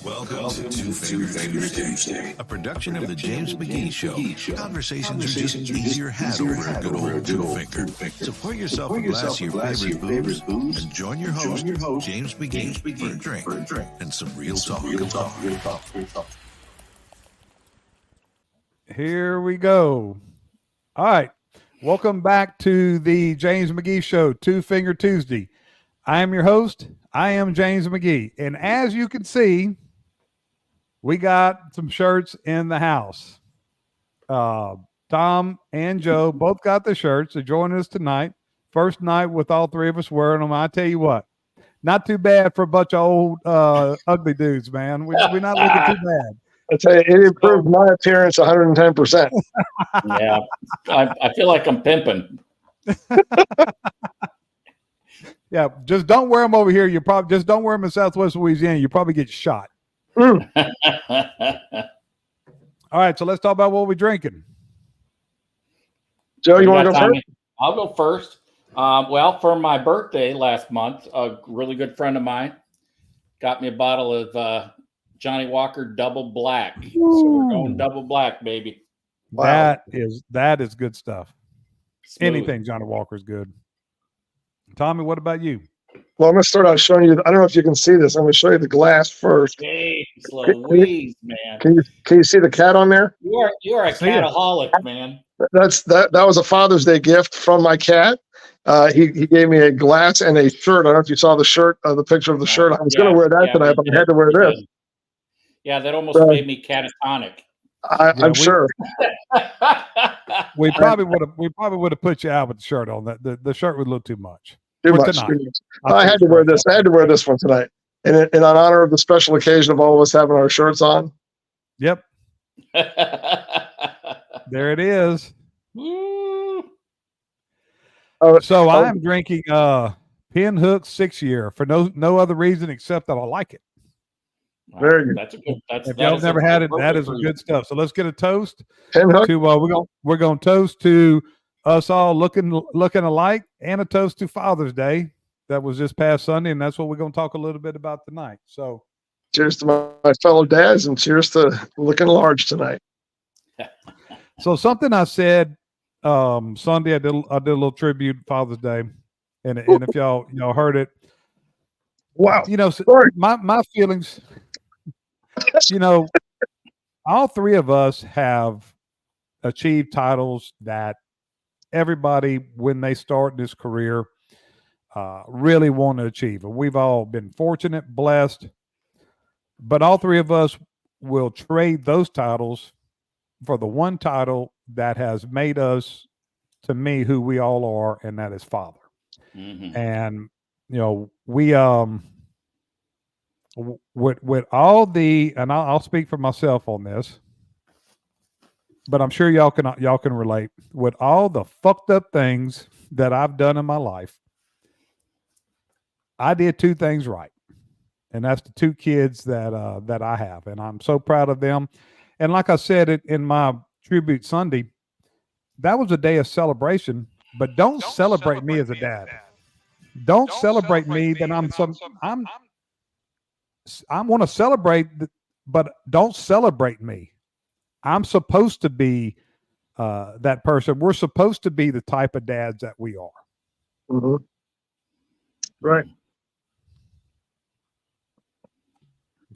Welcome to Two Finger Tuesday, a production of the James McGee Show. Conversations are just easier had over a good old two finger. So pour yourself a glass of your favorite booze and join your host, James McGee, for a drink and some real talk. Here we go. All right. Welcome back to the James McGee Show, Two Finger Tuesday. I am your host. I am James McGee. And as you can see, we got some shirts in the house. Tom and Joe both got the shirts. They're joining us tonight. First night with all three of us wearing them. I tell you what, not too bad for a bunch of old ugly dudes, man. We're not looking too bad. I tell you, it improved my appearance 110%. Yeah, I feel like I'm pimping. Yeah, just don't wear them over here. You probably just don't wear them in Southwest Louisiana. You probably get shot. All right, so let's talk about what we're drinking. Joe, you want to go first? I'll go first. Well, for my birthday last month, a really good friend of mine got me a bottle of Johnny Walker Double Black. Ooh. So we're going Double Black, baby. Wow. That is good stuff. Smooth. Anything Johnny Walker is good. Tommy, what about you? Well, I'm going to start out showing you. I don't know if you can see this. I'm going to show you the glass first. Hey, Louise, man. Can you see the cat on there? You are a cataholic, man. That was a Father's Day gift from my cat. He gave me a glass and a shirt. I don't know if you saw the shirt, the picture of the shirt. I was going to wear that tonight, but I had to wear this. Yeah, that almost made me catatonic. I'm sure. We probably would have put you out with the shirt on. The shirt would look too much. Too much. I had to wear this. I had to wear this one tonight, and in honor of the special occasion of all of us having our shirts on. Yep. There it is. So I'm drinking Pinhook 6-year for no other reason except that I like it. Very good. That's a good. If y'all never had it, that is some good stuff. So let's get a toast. Pinhook. To we're gonna toast to us all looking alike, and a toast to Father's Day that was this past Sunday, and that's what we're gonna talk a little bit about tonight. So, cheers to my fellow dads, and cheers to looking large tonight. So something I said Sunday, I did a little tribute Father's Day, and if y'all heard it, wow, my feelings. All three of us have achieved titles that everybody, when they start this career, really want to achieve. And we've all been fortunate, blessed, but all three of us will trade those titles for the one title that has made us, to me, who we all are, and that is father. Mm-hmm. And, we, with all the, and I'll speak for myself on this, but I'm sure y'all can relate. With all the fucked up things that I've done in my life, I did two things right, and that's the two kids that I have, and I'm so proud of them. And like I said in my tribute Sunday, that was a day of celebration. But don't celebrate me as a dad. Don't celebrate me that I want to celebrate, but don't celebrate me. I'm supposed to be that person. We're supposed to be the type of dads that we are. Mm-hmm. Right.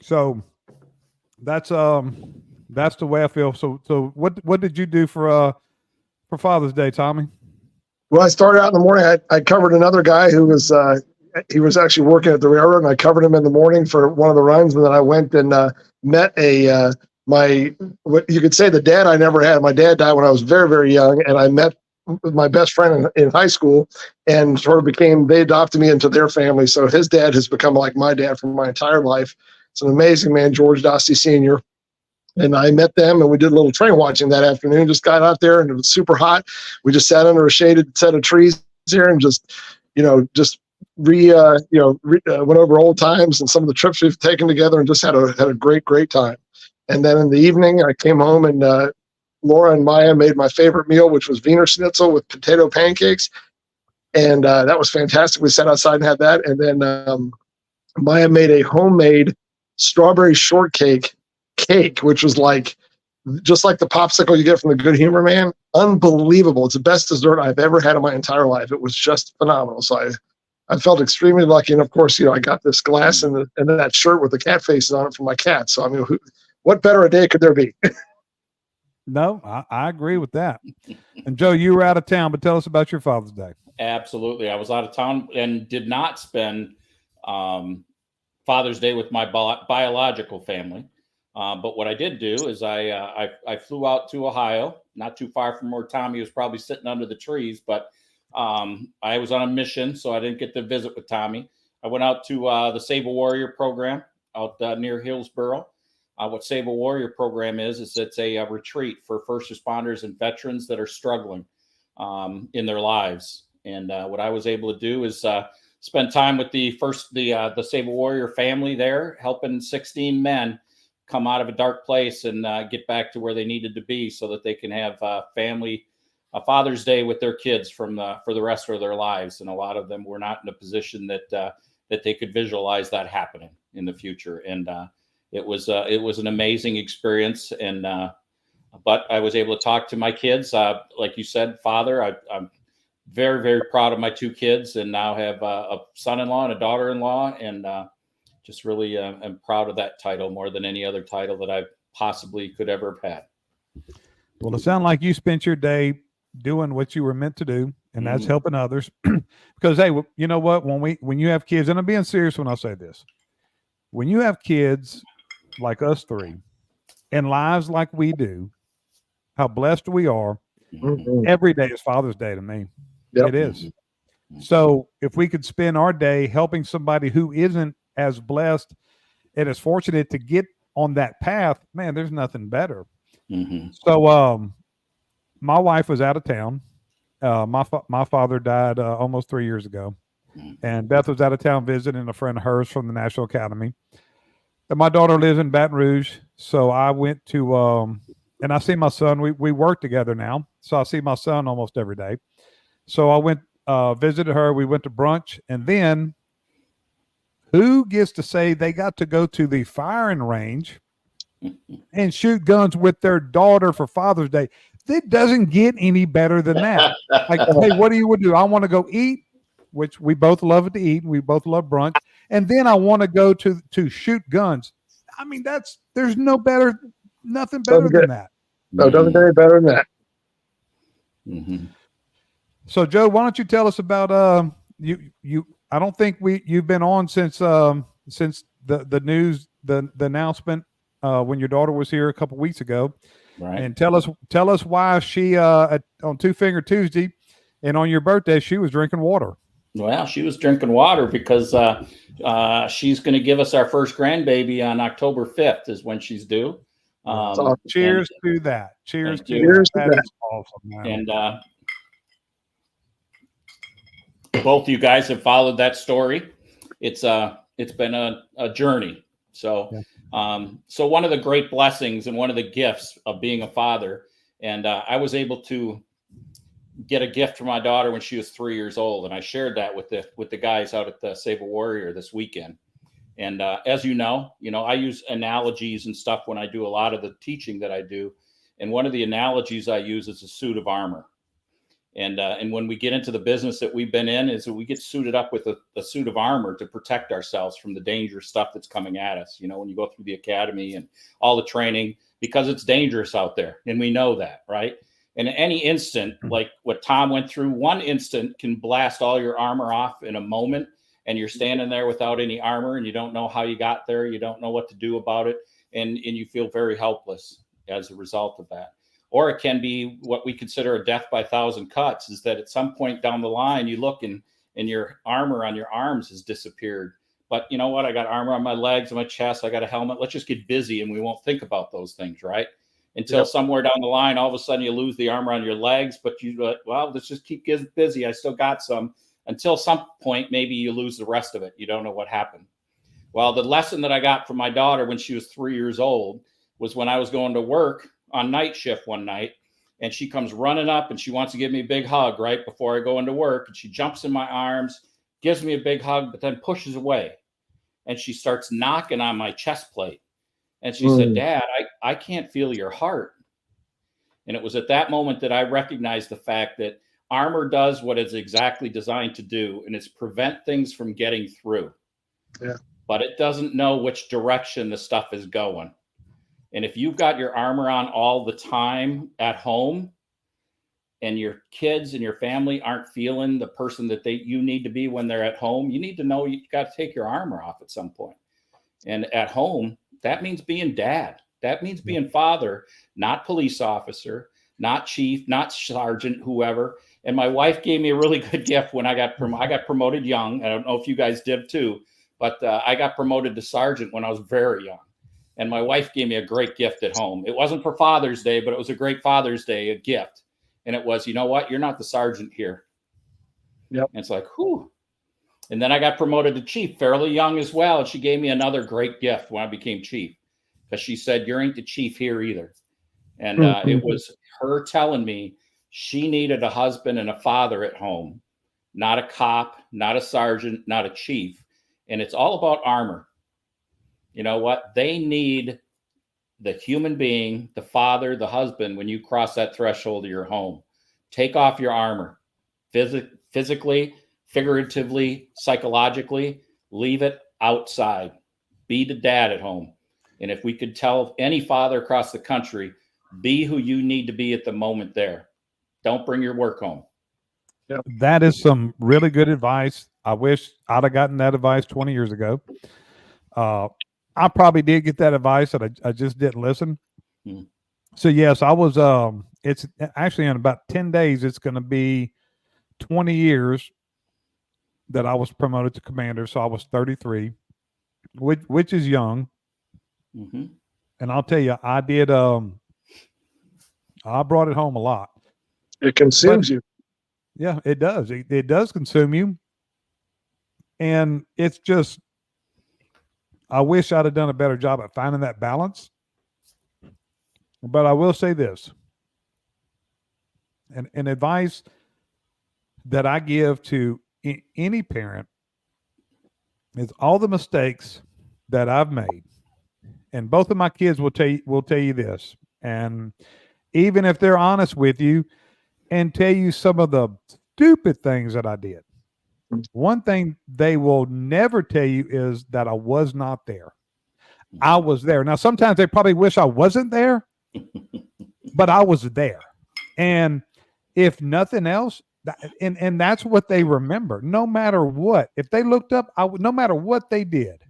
So that's the way I feel. So what did you do for Father's Day, Tommy? Well, I started out in the morning. I covered another guy who was he was actually working at the railroad, and I covered him in the morning for one of the runs. And then I went and met what you could say the dad I never had. My dad died when I was very, very young, and I met my best friend in high school, and sort of they adopted me into their family. So his dad has become like my dad for my entire life. It's an amazing man, George Dossie Sr. And I met them, and we did a little train watching that afternoon. Just got out there, and it was super hot. We just sat under a shaded set of trees here and went over old times and some of the trips we've taken together, and just had a great time. And then in the evening, I came home, and Laura and Maya made my favorite meal, which was Wiener Schnitzel with potato pancakes, and that was fantastic. We sat outside and had that, and then Maya made a homemade strawberry shortcake cake, which was like just like the popsicle you get from the Good Humor Man. Unbelievable. It's the best dessert I've ever had in my entire life. It was just phenomenal. So I felt extremely lucky. And of course, I got this glass and that shirt with the cat faces on it for my cat. So, I mean, what better a day could there be? No, I agree with that. And Joe, you were out of town, but tell us about your Father's Day. Absolutely. I was out of town and did not spend Father's Day with my biological family. But what I did do is I flew out to Ohio, not too far from where Tommy was probably sitting under the trees, but I was on a mission, so I didn't get to visit with Tommy. I went out to the Save a Warrior program out near Hillsboro. What Save a Warrior program is it's a retreat for first responders and veterans that are struggling in their lives. And what I was able to do is spend time with the Save a Warrior family there, helping 16 men come out of a dark place and get back to where they needed to be so that they can have a Father's Day with their kids for the rest of their lives. And a lot of them were not in a position that they could visualize that happening in the future. And it was an amazing experience. And but I was able to talk to my kids. Like you said, Father, I'm very, very proud of my two kids, and now have a son-in-law and a daughter-in-law, and just really am proud of that title more than any other title that I possibly could ever have had. Well, it sounded like you spent your day doing what you were meant to do, and that's helping others. Because, hey, you know what? When you have kids, and I'm being serious when I say this, when you have kids like us three and lives like we do, how blessed we are. Every day is Father's Day to me. Yep. It is. So if we could spend our day helping somebody who isn't as blessed and as fortunate to get on that path, man, there's nothing better. So my wife was out of town. My father died almost 3 years ago, and Beth was out of town visiting a friend of hers from the National Academy. And my daughter lives in Baton Rouge, so I went to and I see my son. We work together now, so I see my son almost every day. So I went visited her. We went to brunch, and then who gets to say they got to go to the firing range and shoot guns with their daughter for Father's Day? It doesn't get any better than that. Like, hey, what do you want to do? I want to go eat, which we both love to eat. We both love brunch. And then I want to go to shoot guns. I mean, there's nothing better than that. No, doesn't get any better than that. So, Joe, why don't you tell us about you? I don't think you've been on since the news, the announcement when your daughter was here a couple weeks ago. Right. And tell us why she on Two Finger Tuesday and on your birthday she was drinking water. Well, she was drinking water because she's going to give us our first grandbaby on October 5th is when she's due. Cheers to that. Cheers to that. That is awesome, man. And both of you guys have followed that story. It's been a journey. So so one of the great blessings and one of the gifts of being a father, and I was able to get a gift for my daughter when she was 3 years old, and I shared that with the guys out at the Save a Warrior this weekend. And as you know, I use analogies and stuff when I do a lot of the teaching that I do. And one of the analogies I use is a suit of armor. And when we get into the business that we've been in, is that we get suited up with a suit of armor to protect ourselves from the dangerous stuff that's coming at us. When you go through the academy and all the training, because it's dangerous out there, and we know that, right? And at any instant, like what Tom went through, one instant can blast all your armor off in a moment, and you're standing there without any armor, and you don't know how you got there, you don't know what to do about it, and you feel very helpless as a result of that. Or it can be what we consider a death by 1,000 cuts, is that at some point down the line, you look and your armor on your arms has disappeared. But you know what? I got armor on my legs, on my chest. I got a helmet. Let's just get busy and we won't think about those things, right? Until somewhere down the line, all of a sudden you lose the armor on your legs, but let's just keep getting busy. I still got some. Until some point, maybe you lose the rest of it. You don't know what happened. Well, the lesson that I got from my daughter when she was 3 years old was when I was going to work on night shift one night, and she comes running up and she wants to give me a big hug right before I go into work. And she jumps in my arms, gives me a big hug, but then pushes away. and she starts knocking on my chest plate. And she said, Dad, I can't feel your heart. And it was at that moment that I recognized the fact that armor does what it's exactly designed to do, and it's prevent things from getting through. Yeah. But it doesn't know which direction the stuff is going. And if you've got your armor on all the time at home, and your kids and your family aren't feeling the person that you need to be when they're at home, you need to know you got to take your armor off at some point. And at home, that means being dad. That means being father, not police officer, not chief, not sergeant, whoever. And my wife gave me a really good gift when I got promoted young. I don't know if you guys did too, but I got promoted to sergeant when I was very young. And my wife gave me a great gift at home. It wasn't for Father's Day, but it was a great Father's Day, a gift. And it was, you know what? You're not the sergeant here. Yep. And it's like, whew. And then I got promoted to chief fairly young as well. And she gave me another great gift when I became chief, because she said, you ain't the chief here either. And it was her telling me she needed a husband and a father at home, not a cop, not a sergeant, not a chief. And it's all about armor. You know what? They need the human being, the father, the husband, when you cross that threshold of your home. Take off your armor, physically, figuratively, psychologically. Leave it outside. Be the dad at home. And if we could tell any father across the country, be who you need to be at the moment there. Don't bring your work home. Yep. That is some really good advice. I wish I'd have gotten that advice 20 years ago. I probably did get that advice, and I just didn't listen. So yes, I was, it's actually in about 10 days, it's going to be 20 years that I was promoted to commander. So I was 33, which is young. And I'll tell you, I did, I brought it home a lot. It consumes you. Yeah, it does. It does consume you. And it's just, I wish I'd have done a better job at finding that balance. But I will say this, and advice that I give to any parent is all the mistakes that I've made. And both of my kids will tell you this. And even if they're honest with you and tell you some of the stupid things that I did, one thing they will never tell you is that I was not there. I was there. Now, sometimes they probably wish I wasn't there, but I was there. And if nothing else, and that's what they remember, no matter what. If they looked up, no matter what they did.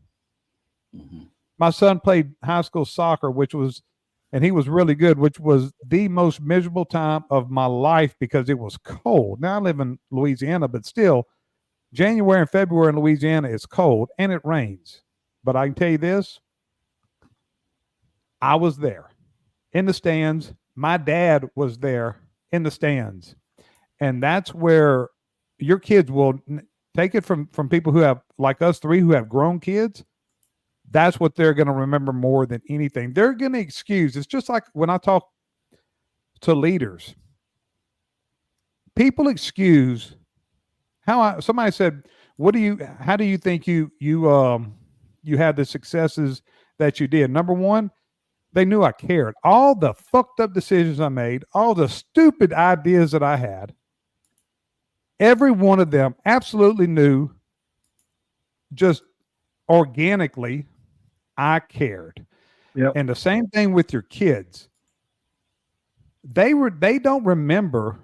My son played high school soccer, and he was really good, which was the most miserable time of my life because it was cold. Now I live in Louisiana, but still, January and February in Louisiana is cold and it rains. But I can tell you this, I was there in the stands. My dad was there in the stands. And that's where your kids will take it from people who have, like us three, who have grown kids. That's what they're going to remember more than anything. They're going to excuse. It's just like when I talk to leaders, people excuse somebody said, how do you think you had the successes that you did? Number one, they knew I cared. All the fucked up decisions I made, all the stupid ideas that I had, every one of them absolutely knew, just organically, I cared. Yep. And the same thing with your kids. They don't remember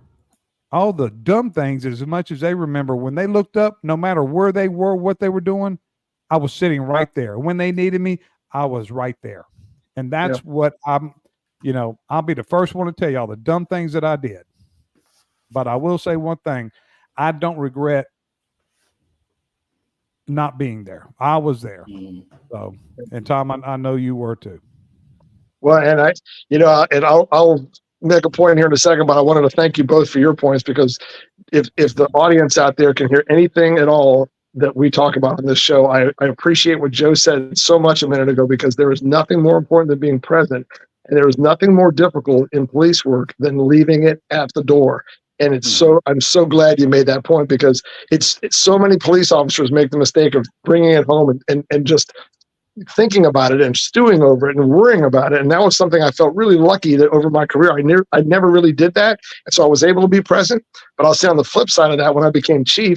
all the dumb things as much as they remember when they looked up, no matter where they were, what they were doing, I was sitting right there. When they needed me, I was right there. And that's what I'll be the first one to tell you all the dumb things that I did. But I will say one thing, I don't regret not being there. I was there. So, and Tom, I know you were too. Well, and I'll make a point here in a second, but I wanted to thank you both for your points, because if the audience out there can hear anything at all that we talk about on this show, I appreciate what Joe said so much a minute ago, because there is nothing more important than being present. And there is nothing more difficult in police work than leaving it at the door. And I'm so glad you made that point, because it's so many police officers make the mistake of bringing it home and just thinking about it and stewing over it and worrying about it. And that was something I felt really lucky that over my career, I never really did that. And so I was able to be present. But I'll say on the flip side of that, when I became chief,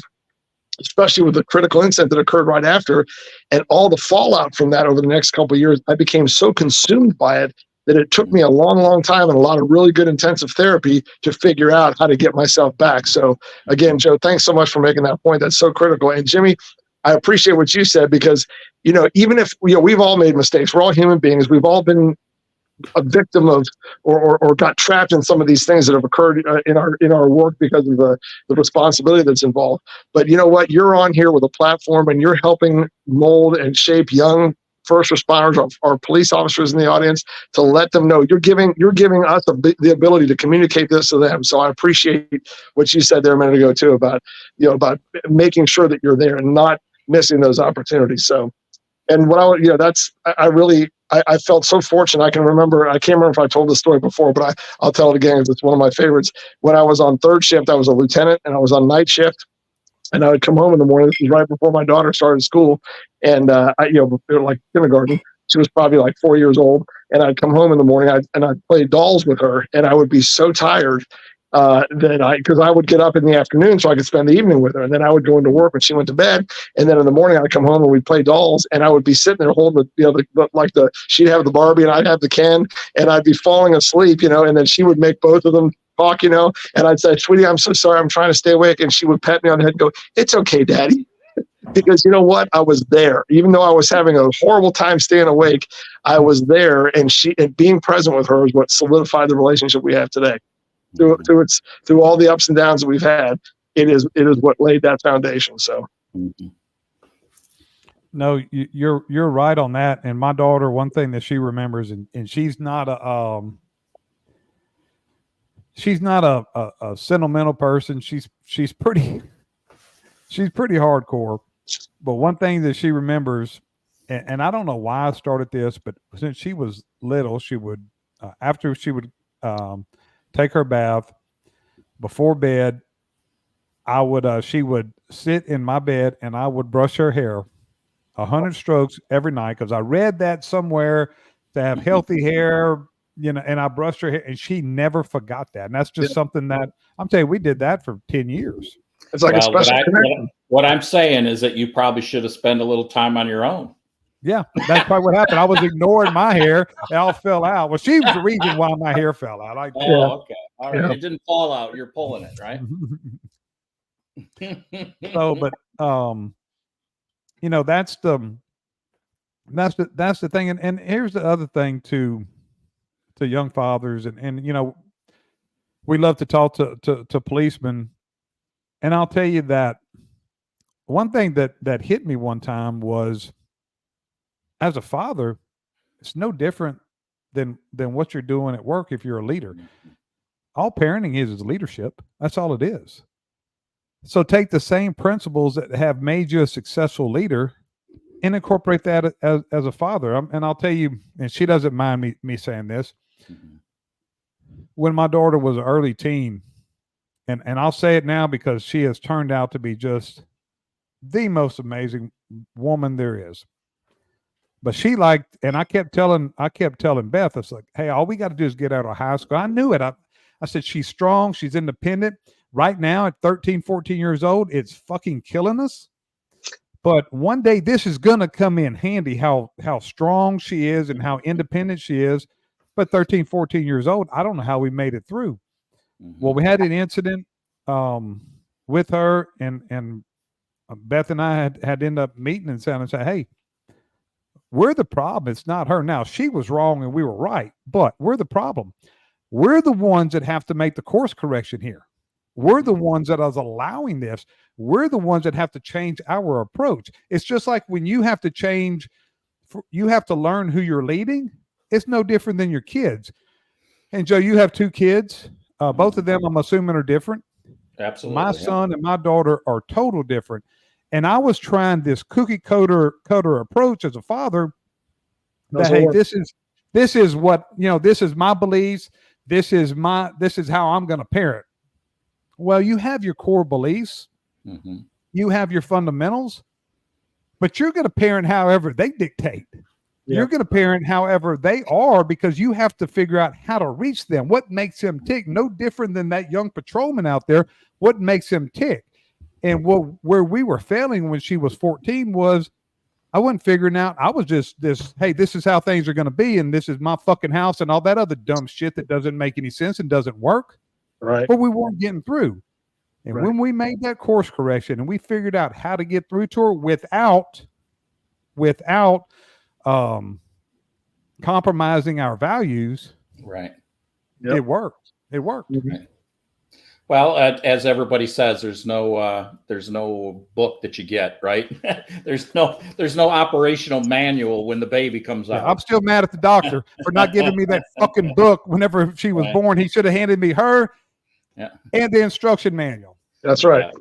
especially with the critical incident that occurred right after and all the fallout from that over the next couple of years, I became so consumed by it that it took me a long, long time and a lot of really good intensive therapy to figure out how to get myself back. So again, Joe, thanks so much for making that point. That's so critical. And Jimmy, I appreciate what you said, because, even if, we've all made mistakes, we're all human beings. We've all been a victim of or got trapped in some of these things that have occurred in our work because of the responsibility that's involved. But you know what? You're on here with a platform and you're helping mold and shape young first responders, our police officers in the audience, to let them know you're giving us the ability to communicate this to them. So I appreciate what you said there a minute ago too about making sure that you're there and not missing those opportunities. So, and what I felt so fortunate. I can't remember if I told this story before, but I'll tell it again because it's one of my favorites. When I was on third shift, I was a lieutenant and I was on night shift. And I would come home in the morning. This was right before my daughter started school, and like kindergarten. She was probably like 4 years old, and I'd come home in the morning and I'd play dolls with her, and I would be so tired because I would get up in the afternoon so I could spend the evening with her, and then I would go into work when she went to bed, and then in the morning I'd come home and we'd play dolls, and I would be sitting there holding she'd have the Barbie and I'd have the Ken, and I'd be falling asleep, and then she would make both of them talk, and I'd say, "Sweetie, I'm so sorry, I'm trying to stay awake," and she would pat me on the head and go, "It's okay, Daddy." Because you know what? I was there. Even though I was having a horrible time staying awake, I was there, and being present with her is what solidified the relationship we have today. Through all the ups and downs that we've had, it is what laid that foundation. So. No, you're right on that. And my daughter, one thing that she remembers, and she's not a sentimental person. She's pretty hardcore. But one thing that she remembers, and I don't know why I started this, but since she was little, she would after she would take her bath before bed, she would sit in my bed and I would brush her hair 100 strokes every night, because I read that somewhere to have healthy hair, and I brushed her hair, and she never forgot that. And that's just something that I'm telling you, we did that for 10 years. It's like a special connection. What I'm saying is that you probably should have spent a little time on your own. Yeah, that's probably what happened. I was ignoring my hair. It all fell out. Well, she was the reason why my hair fell out. Okay. All right. Yeah. It didn't fall out. You're pulling it, right? So, but that's the thing. And here's the other thing to young fathers, and we love to talk to policemen. And I'll tell you that one thing that hit me one time was, as a father, it's no different than what you're doing at work if you're a leader. All parenting is leadership. That's all it is. So take the same principles that have made you a successful leader and incorporate that as a father. And I'll tell you, and she doesn't mind me saying this, when my daughter was an early teen, and I'll say it now because she has turned out to be just the most amazing woman there is. But she liked, and I kept telling Beth, it's like, hey, all we got to do is get out of high school. I knew it. I said, she's strong. She's independent. Right now at 13, 14 years old, it's fucking killing us. But one day this is going to come in handy, how strong she is and how independent she is. But 13, 14 years old, I don't know how we made it through. Well, we had an incident with her, and Beth and I had ended up meeting and saying, hey, we're the problem. It's not her. Now, she was wrong and we were right, but we're the problem. We're the ones that have to make the course correction here. We're the ones that are allowing this. We're the ones that have to change our approach. It's just like when you have to change, you have to learn who you're leading. It's no different than your kids. And Joe, you have two kids. Both of them, I'm assuming, are different. Absolutely. My son and my daughter are total different. And I was trying this cookie cutter approach as a father. That, hey, this is what, this is my beliefs. This is how I'm going to parent. Well, you have your core beliefs, Mm-hmm. you have your fundamentals, but you're going to parent however they dictate. You're going to parent however they are, because you have to figure out how to reach them. What makes them tick? No different than that young patrolman out there. What makes him tick? And where we were failing when she was 14 was I wasn't figuring out. I was just this, hey, this is how things are going to be, and this is my fucking house, and all that other dumb shit that doesn't make any sense and doesn't work. Right. But we weren't getting through. And when we made that course correction and we figured out how to get through to her without compromising our values, Right. Yep. It worked. It worked. Right. Well, as everybody says, there's no book that you get, right? there's no operational manual when the baby comes out. I'm still mad at the doctor for not giving me that fucking book whenever she was born. He should have handed me her and the instruction manual. That's right.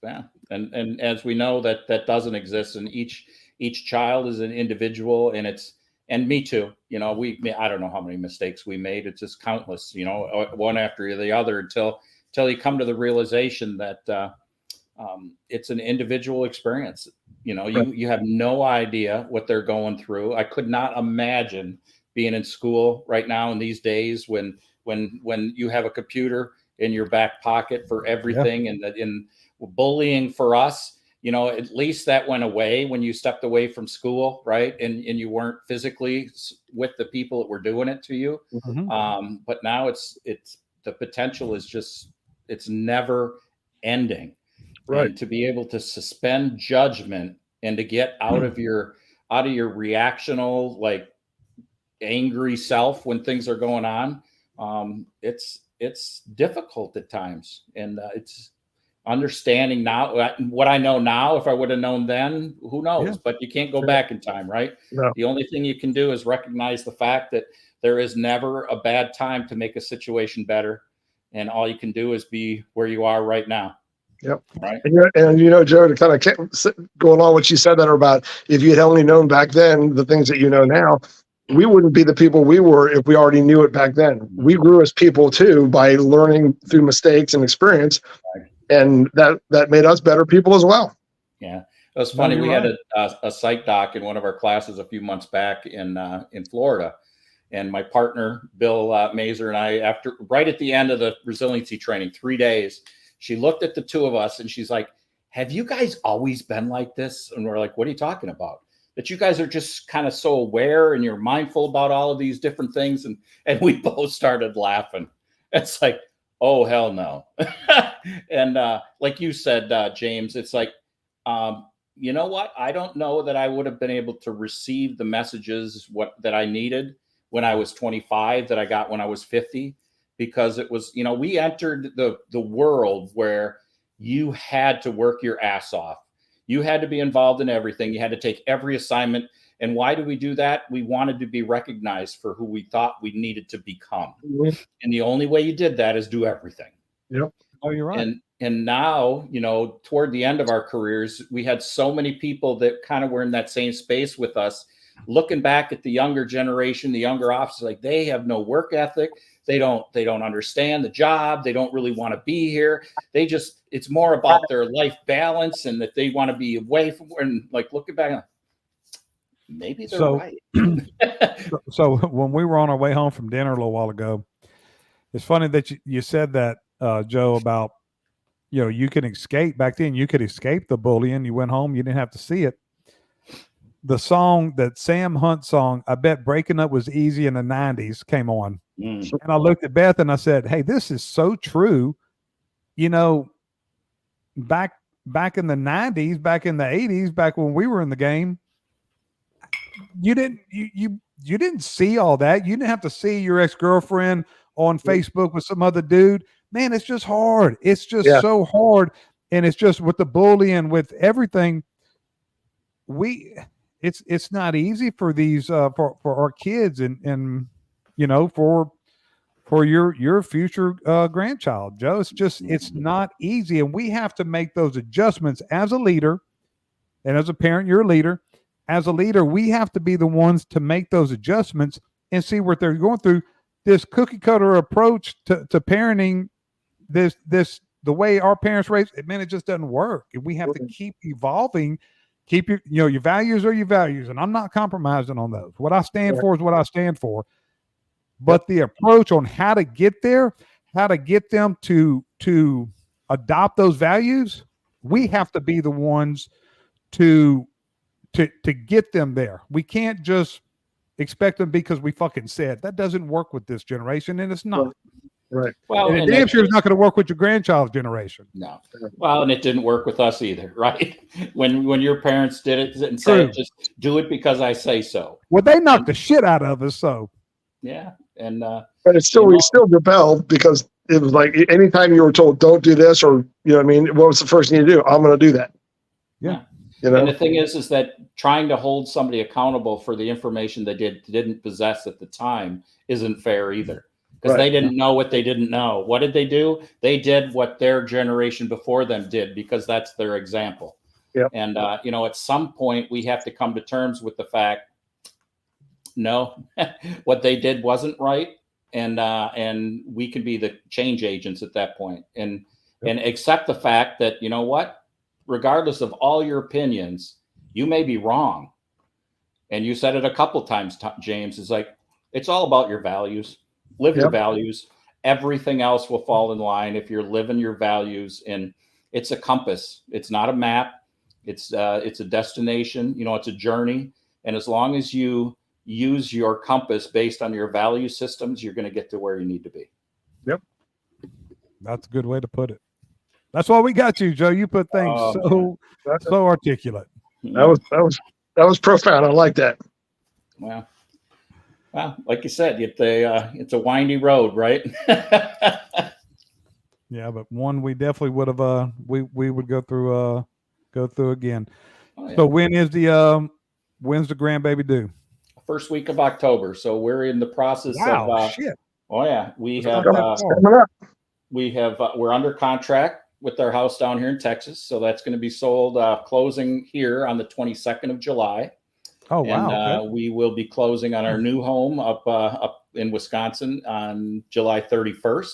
Yeah. And as we know, that doesn't exist, and each child is an individual, and me too. You know, I don't know how many mistakes we made. It's just countless, you know, one after the other until you come to the realization that it's an individual experience. You know, you have no idea what they're going through. I could not imagine being in school right now in these days when you have a computer in your back pocket for everything, and in bullying for us. You know, at least that went away when you stepped away from school, right? And you weren't physically with the people that were doing it to you. Mm-hmm. But now it's the potential is just, it's never ending. Right. And to be able to suspend judgment and to get out of your reactional, like angry self when things are going on, it's difficult at times. And it's understanding now what I know now. If I would have known then, who knows? But you can't go back in time, right? No. The only thing you can do is recognize the fact that there is never a bad time to make a situation better, and all you can do is be where you are right now. Yep. Right. And you know, Joe, to kind of go along what you said that about if you had only known back then the things that you know now, we wouldn't be the people we were if we already knew it back then. We grew as people too by learning through mistakes and experience. Right. And that made us better people as well. Yeah. It was funny. We had a psych doc in one of our classes a few months back in Florida. And my partner, Bill Mazer, and I, right at the end of the resiliency training, 3 days, she looked at the two of us and she's like, have you guys always been like this? And we're like, what are you talking about? That you guys are just kind of so aware and you're mindful about all of these different things. And we both started laughing. It's like, oh, hell no. And like you said, James, it's like, you know what? I don't know that I would have been able to receive the messages that I needed when I was 25 that I got when I was 50, because it was, you know, we entered the world where you had to work your ass off. You had to be involved in everything. You had to take every assignment. And why do we do that? We wanted to be recognized for who we thought we needed to become. Mm-hmm. And the only way you did that is do everything. Yep. Oh, you're right. And now, you know, toward the end of our careers, we had so many people that kind of were in that same space with us. Looking back at the younger generation, the younger officers, like they have no work ethic. They don't understand the job. They don't really want to be here. It's more about their life balance and that they want to be away from, and like looking back, maybe they're right. So when we were on our way home from dinner a little while ago, it's funny that you said that, Joe, about, you know, you can escape. Back then you could escape the bullying. You went home, you didn't have to see it. The song, that Sam Hunt song, I Bet Breaking Up Was Easy in the 90s, came on. And I looked at Beth and I said, hey, this is so true. You know, back in the 90s, back in the 80s, back when we were in the game, you didn't see all that. You didn't have to see your ex-girlfriend on Facebook with some other dude. Man, it's just hard. It's just so hard. And it's just with the bullying, with everything, it's not easy for these for our kids and you know, for your future grandchild, Joe. It's not easy, and we have to make those adjustments as a leader. And as a parent, you're a leader. As a leader, we have to be the ones to make those adjustments and see what they're going through. This cookie cutter approach to parenting, this the way our parents raised, man, it just doesn't work. And we have to keep evolving. Keep your values are your values, and I'm not compromising on those. What I stand for is what I stand for. But the approach on how to get there, how to get them to adopt those values, we have to be the ones to get them there. We can't just expect them because we fucking said. That doesn't work with this generation, and it's not. Right. Well, and damn sure it's not going to work with your grandchild's generation. No. Well, and it didn't work with us either, right? When your parents did it and said, just do it because I say so. Well, they knocked the shit out of us, so. Yeah. And but it's still, we still rebelled because it was like anytime you were told don't do this, or what was the first thing you do? I'm going to do that. Yeah. And the thing is that trying to hold somebody accountable for the information they didn't possess at the time isn't fair either, because they didn't know what they didn't know. What did they do? They did what their generation before them did, because that's their example. Yep. And at some point we have to come to terms with the fact, no, what they did wasn't right, and we can be the change agents at that point, and accept the fact that, regardless of all your opinions, you may be wrong. And you said it a couple times, James, is like, it's all about your values. Live your values. Everything else will fall in line if you're living your values. And it's a compass. It's not a map. It's a destination. It's a journey. And as long as you use your compass based on your value systems, you're going to get to where you need to be. Yep. That's a good way to put it. That's why we got you, Joe. You put things so articulate. That was profound. I like that. Well, like you said, it's a windy road, right? Yeah, but one we definitely would have we would go through again. Oh, yeah. So when's the grandbaby due? First week of October. So we're in the process of shit. Oh yeah, we're under contract with our house down here in Texas. So that's going to be sold, closing here on the 22nd of July. Oh, and, wow. We will be closing on our new home up in Wisconsin on July 31st.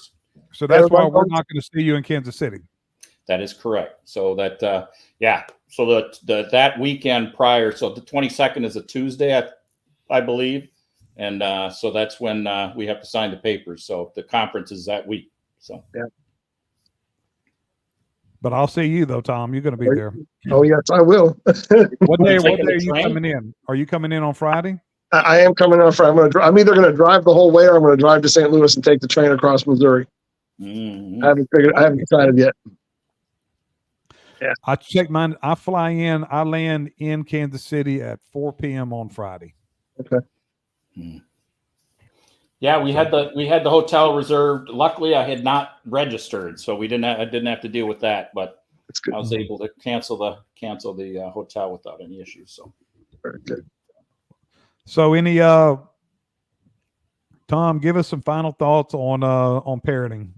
So that's why we're not going to see you in Kansas City. That is correct. So that, so that weekend prior, so the 22nd is a Tuesday, I believe. And so that's when we have to sign the papers. So the conference is that week. So, yeah. But I'll see you though, Tom. You're going to be there. Oh yes, I will. What day are you coming in? Are you coming in on Friday? I am coming on Friday. I'm either going to drive the whole way, or I'm going to drive to St. Louis and take the train across Missouri. Mm-hmm. I haven't decided yet. Yeah. I checked mine. I fly in. I land in Kansas City at 4 p.m. on Friday. Okay. Yeah, we had the hotel reserved. Luckily, I had not registered, so I didn't have to deal with that. But I was able to cancel the hotel without any issues. So very good. So any Tom, give us some final thoughts on parenting.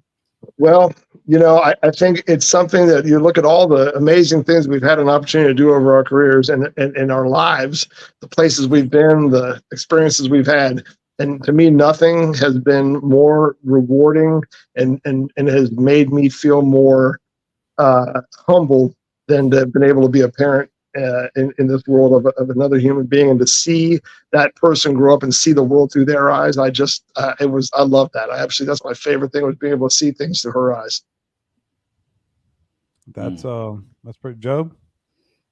Well, I think it's something that you look at all the amazing things we've had an opportunity to do over our careers and in our lives, the places we've been, the experiences we've had. And to me, nothing has been more rewarding and has made me feel more humble than to have been able to be a parent in this world of another human being, and to see that person grow up and see the world through their eyes. I love that. That's my favorite thing, was being able to see things through her eyes. That's pretty, Joe.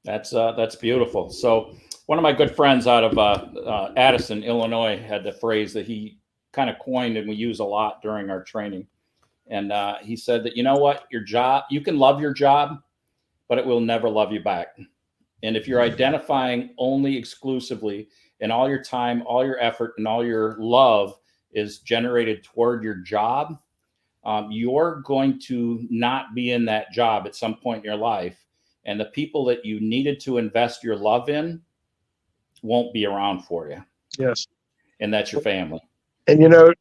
That's beautiful. So one of my good friends out of Addison, Illinois, had the phrase that he kind of coined and we use a lot during our training. And he said that, your job, you can love your job, but it will never love you back. And if you're identifying only exclusively, and all your time, all your effort, and all your love is generated toward your job, you're going to not be in that job at some point in your life. And the people that you needed to invest your love in won't be around for you. Yes. And that's your family. And,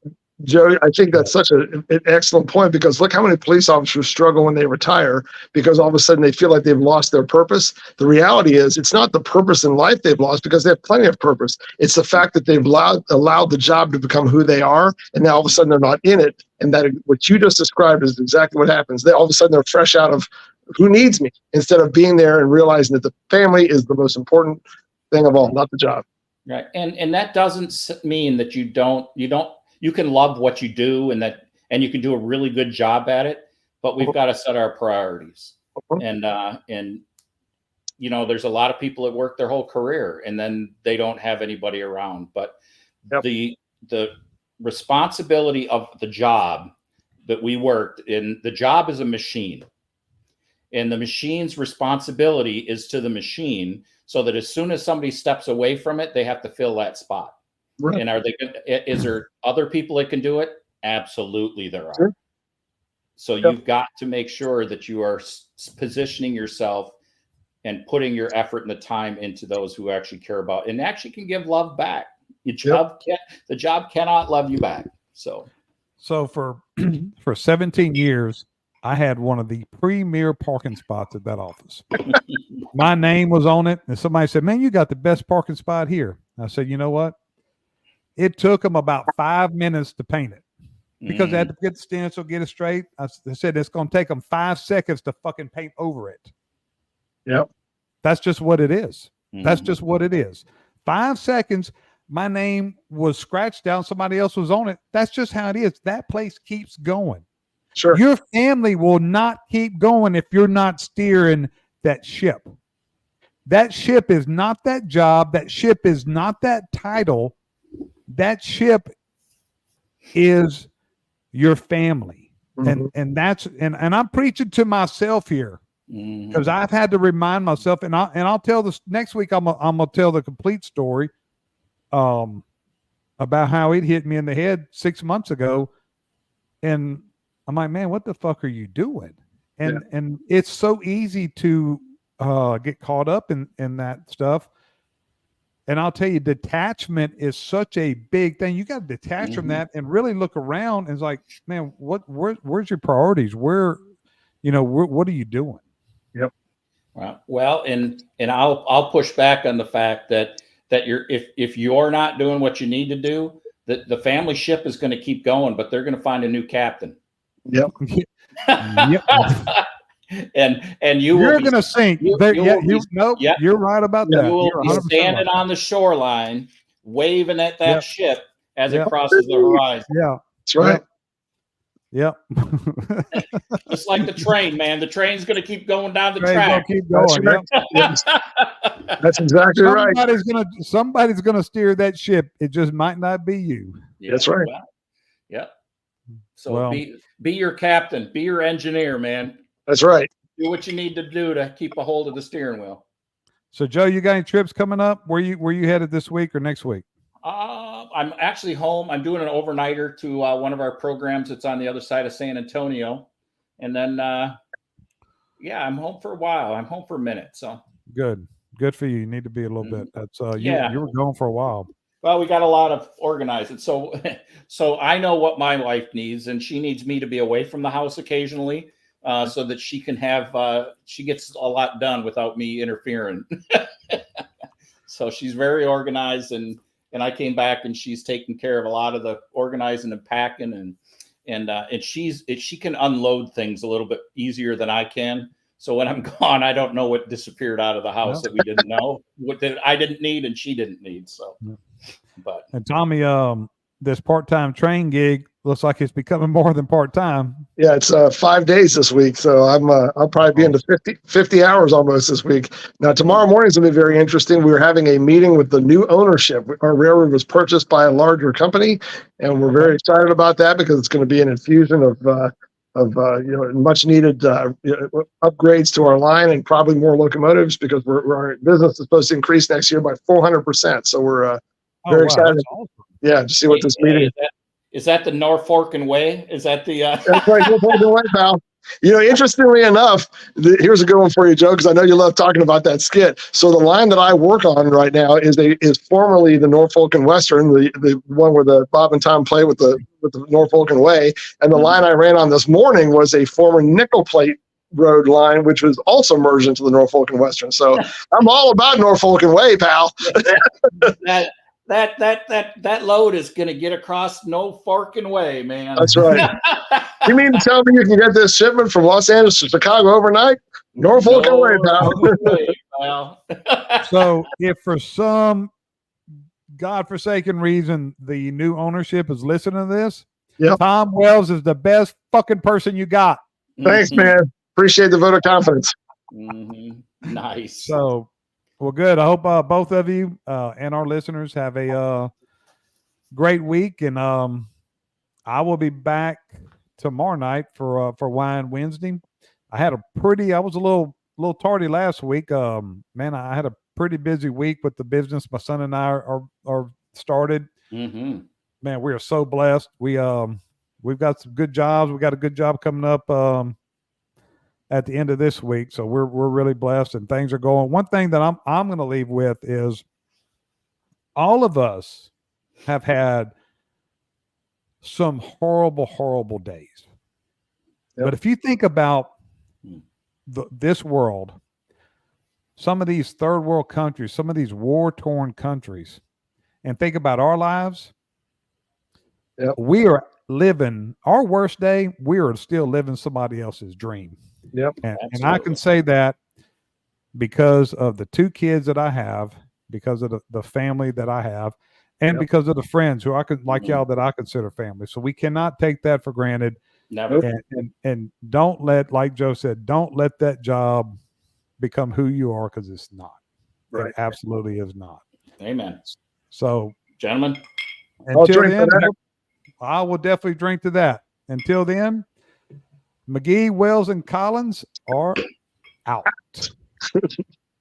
Joe, I think that's such an excellent point, because look how many police officers struggle when they retire because all of a sudden they feel like they've lost their purpose. The reality is it's not the purpose in life they've lost, because they have plenty of purpose. It's the fact that they've allowed the job to become who they are, and now all of a sudden they're not in it. And that what you just described is exactly what happens. They all of a sudden they're fresh out of who needs me, instead of being there and realizing that the family is the most important thing of all, not the job. Right. And that doesn't mean that you can love what you do and you can do a really good job at it, but we've got to set our priorities. And there's a lot of people that work their whole career and then they don't have anybody around, but the responsibility of the job that we worked in, the job is a machine, and the machine's responsibility is to the machine, so that as soon as somebody steps away from it, they have to fill that spot. Right. And is there other people that can do it? Absolutely there are. Sure. So you've got to make sure that you are positioning yourself and putting your effort and the time into those who actually care about and actually can give love back. The job cannot love you back. So for 17 years, I had one of the premier parking spots at that office. My name was on it, and somebody said, "Man, you got the best parking spot here." I said, "You know what? It took them about 5 minutes to paint it because they had to get the stencil, get it straight." I said, "It's going to take them 5 seconds to fucking paint over it." Yep. That's just what it is. That's just what it is. 5 seconds. My name was scratched out. Somebody else was on it. That's just how it is. That place keeps going. Sure. Your family will not keep going if you're not steering that ship. That ship is not that job. That ship is not that title. That ship is your family. And I'm preaching to myself here because I've had to remind myself, and I'll tell this next week. I'm gonna tell the complete story about how it hit me in the head 6 months ago, and I'm like, man, what the fuck are you doing? And it's so easy to get caught up in that stuff. And I'll tell you, detachment is such a big thing. You got to detach from that and really look around. And it's like, man, where's your priorities? What are you doing? Yep. Well, and I'll push back on the fact that if you're not doing what you need to do, the family ship is going to keep going, but they're going to find a new captain. Yep. Yep. And you're going to sink. You're right about that. You will be standing on the shoreline, waving at that ship as it crosses the horizon. Yeah, that's right. Yep. Just like the train, man. The train's going to keep going down the track. Keep going. That's exactly right. Somebody's going to steer that ship. It just might not be you. Yeah, that's right. Well, so be your captain. Be your engineer, man. That's right. Do what you need to do to keep a hold of the steering wheel. So, Joe, you got any trips coming up? Where you headed this week or next week? I'm actually home. I'm doing an overnighter to one of our programs that's on the other side of San Antonio. And then, I'm home for a while. I'm home for a minute. So good for you. You need to be a little bit. That's you were gone for a while. Well, we got a lot of organizing. So I know what my wife needs, and she needs me to be away from the house occasionally so that she can she gets a lot done without me interfering. So she's very organized, and I came back and she's taking care of a lot of the organizing and packing, and she can unload things a little bit easier than I can. So when I'm gone, I don't know what disappeared out of the house that we didn't know, what that I didn't need and she didn't need. So, and Tommy, this part-time train gig looks like it's becoming more than part-time. Yeah, it's 5 days this week, so I'll probably be into 50 hours almost this week. Now, tomorrow morning is going to be very interesting. We're having a meeting with the new ownership. Our railroad was purchased by a larger company, and we're very excited about that because it's going to be an infusion of much needed upgrades to our line and probably more locomotives because our business is supposed to increase next year by 400%. So we're very excited. Awesome. Yeah, to see what this meeting Is that the Norfolk and Way? Is that the? That's right. Go away, pal. You know, interestingly enough, here's a good one for you, Joe, because I know you love talking about that skit. So the line that I work on right now is formerly the Norfolk and Western, the one where the Bob and Tom play with the Norfolk and Way, and the line I ran on this morning was a former nickel plate road line, which was also merged into the Norfolk and Western. So I'm all about Norfolk and Way, pal. That load is going to get across Norfolk and Way, man. That's right. You mean to tell me you can get this shipment from Los Angeles to Chicago overnight? Norfolk and Way, pal. So if for some godforsaken reason the new ownership is listening to this, yep. Tom Wells is the best fucking person you got. Thanks, man. Appreciate the vote of confidence. Nice. So, well, good. I hope both of you and our listeners have a great week, and I will be back tomorrow night for Wine Wednesday. I was a little tardy last week. Man, I had a pretty busy week with the business my son and I are started. Man, we are so blessed. We've got some good jobs. We got a good job coming up at the end of this week, so we're really blessed and things are going. One thing that I'm going to leave with is all of us have had some horrible days. Yep. But if you think about this world, some of these third world countries, some of these war-torn countries, and think about our lives, yep. We are living our worst day. We are still living somebody else's dream. Yep. And I can say that because of the two kids that I have, because of the family that I have, and because of the friends who I could like y'all that I consider family. So we cannot take that for granted. Never. And don't let, like Joe said, don't let that job become who you are, because it's not. Right. It absolutely is not. Amen. So, gentlemen, until then, I will definitely drink to that. Until then, McGee, Wells, and Collins are out.